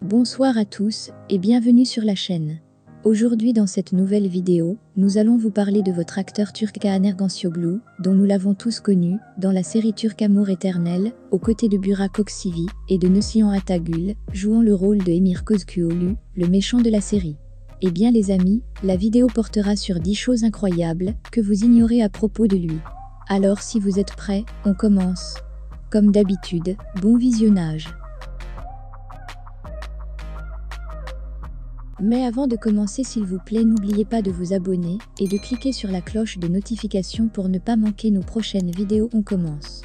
Bonsoir à tous et bienvenue sur la chaîne. Aujourd'hui dans cette nouvelle vidéo, nous allons vous parler de votre acteur turc Kaan Ergancioglu, dont nous l'avons tous connu dans la série turque Amour éternel, aux côtés de Burak Ökçivi et de Neslihan Atagül, jouant le rôle de Emir Közcüoğlu, le méchant de la série. Eh bien les amis, la vidéo portera sur 10 choses incroyables que vous ignorez à propos de lui. Alors si vous êtes prêts, on commence. Comme d'habitude, bon visionnage. Mais avant de commencer, s'il vous plaît, n'oubliez pas de vous abonner et de cliquer sur la cloche de notification pour ne pas manquer nos prochaines vidéos. On commence.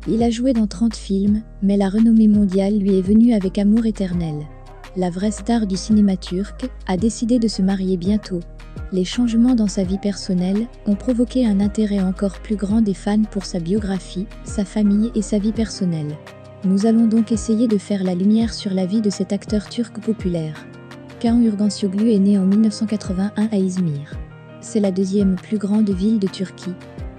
Il a joué dans 30 films, mais la renommée mondiale lui est venue avec Amour éternel. La vraie star du cinéma turc a décidé de se marier bientôt. Les changements dans sa vie personnelle ont provoqué un intérêt encore plus grand des fans pour sa biographie, sa famille et sa vie personnelle. Nous allons donc essayer de faire la lumière sur la vie de cet acteur turc populaire. Kaan Ergancioglu est né en 1981 à İzmir. C'est la deuxième plus grande ville de Turquie.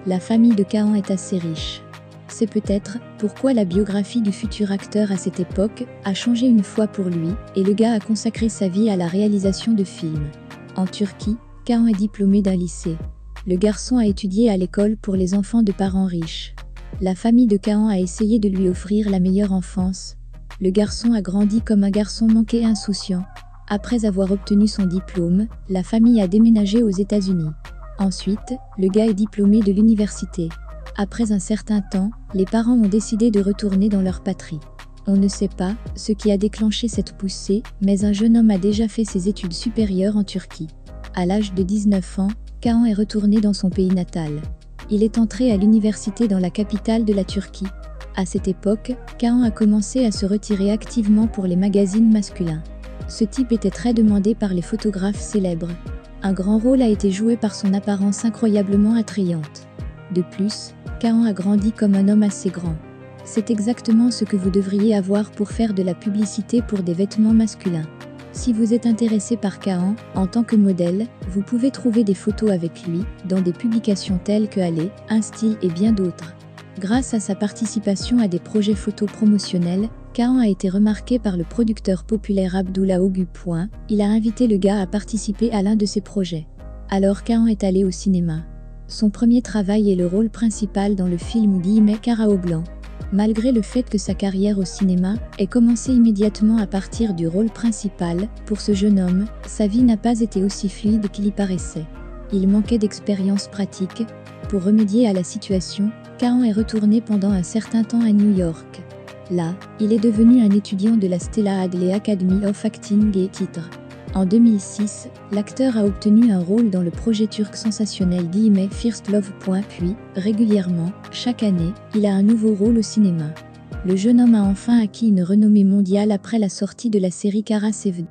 La famille de Kaan est assez riche. C'est peut-être pourquoi la biographie du futur acteur à cette époque a changé une fois pour lui, et le gars a consacré sa vie à la réalisation de films. En Turquie, Kaan est diplômé d'un lycée. Le garçon a étudié à l'école pour les enfants de parents riches. La famille de Kaan a essayé de lui offrir la meilleure enfance. Le garçon a grandi comme un garçon manqué et insouciant. Après avoir obtenu son diplôme, la famille a déménagé aux États-Unis. Ensuite, le gars est diplômé de l'université. Après un certain temps, les parents ont décidé de retourner dans leur patrie. On ne sait pas ce qui a déclenché cette poussée, mais un jeune homme a déjà fait ses études supérieures en Turquie. À l'âge de 19 ans, Kaan est retourné dans son pays natal. Il est entré à l'université dans la capitale de la Turquie. À cette époque, Kaan a commencé à se retirer activement pour les magazines masculins. Ce type était très demandé par les photographes célèbres. Un grand rôle a été joué par son apparence incroyablement attrayante. De plus, Kaan a grandi comme un homme assez grand. C'est exactement ce que vous devriez avoir pour faire de la publicité pour des vêtements masculins. Si vous êtes intéressé par Kaan, en tant que modèle, vous pouvez trouver des photos avec lui, dans des publications telles que Allez, InStyle et bien d'autres. Grâce à sa participation à des projets photos promotionnels, Kaan a été remarqué par le producteur populaire Abdullah Ögü. Il a invité le gars à participer à l'un de ses projets. Alors Kaan est allé au cinéma. Son premier travail est le rôle principal dans le film Karaoğlan. Malgré le fait que sa carrière au cinéma ait commencé immédiatement à partir du rôle principal, pour ce jeune homme, sa vie n'a pas été aussi fluide qu'il y paraissait. Il manquait d'expérience pratique. Pour remédier à la situation, Kaan est retourné pendant un certain temps à New York. Là, il est devenu un étudiant de la Stella Adler Academy of Acting et titre. En 2006, l'acteur a obtenu un rôle dans le projet turc sensationnel First Love. Puis, régulièrement, chaque année, il a un nouveau rôle au cinéma. Le jeune homme a enfin acquis une renommée mondiale après la sortie de la série Kara Sevda.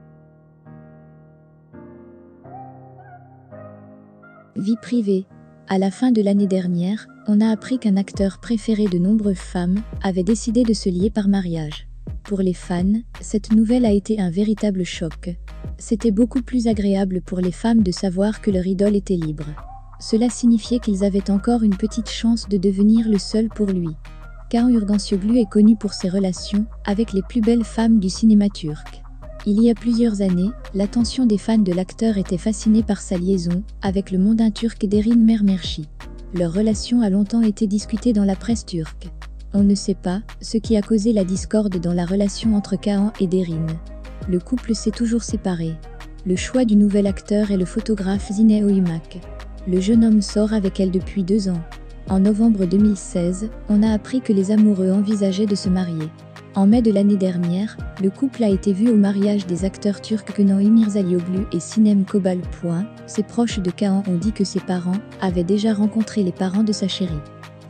Vie privée. À la fin de l'année dernière, on a appris qu'un acteur préféré de nombreuses femmes avait décidé de se lier par mariage. Pour les fans, cette nouvelle a été un véritable choc. C'était beaucoup plus agréable pour les femmes de savoir que leur idole était libre. Cela signifiait qu'ils avaient encore une petite chance de devenir le seul pour lui. Kaan Ergancioglu est connu pour ses relations avec les plus belles femmes du cinéma turc. Il y a plusieurs années, l'attention des fans de l'acteur était fascinée par sa liaison avec le mondain turc Derin Mermerci. Leur relation a longtemps été discutée dans la presse turque. On ne sait pas ce qui a causé la discorde dans la relation entre Kaan et Derin. Le couple s'est toujours séparé. Le choix du nouvel acteur est le photographe Zine Oymak. Le jeune homme sort avec elle depuis 2 ans. En novembre 2016, on a appris que les amoureux envisageaient de se marier. En mai de l'année dernière, le couple a été vu au mariage des acteurs turcs Kenan İmirzalıoğlu et Sinem Kobal. Ses proches de Kaan ont dit que ses parents avaient déjà rencontré les parents de sa chérie.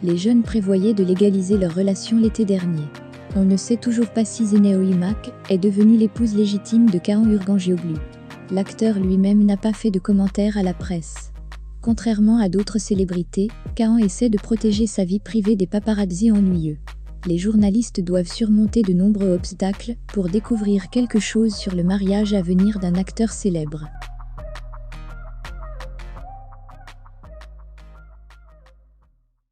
Les jeunes prévoyaient de légaliser leur relation l'été dernier. On ne sait toujours pas si Zine Oymak est devenue l'épouse légitime de Kaan Ergancioglu. L'acteur lui-même n'a pas fait de commentaires à la presse. Contrairement à d'autres célébrités, Kaan essaie de protéger sa vie privée des paparazzi ennuyeux. Les journalistes doivent surmonter de nombreux obstacles pour découvrir quelque chose sur le mariage à venir d'un acteur célèbre.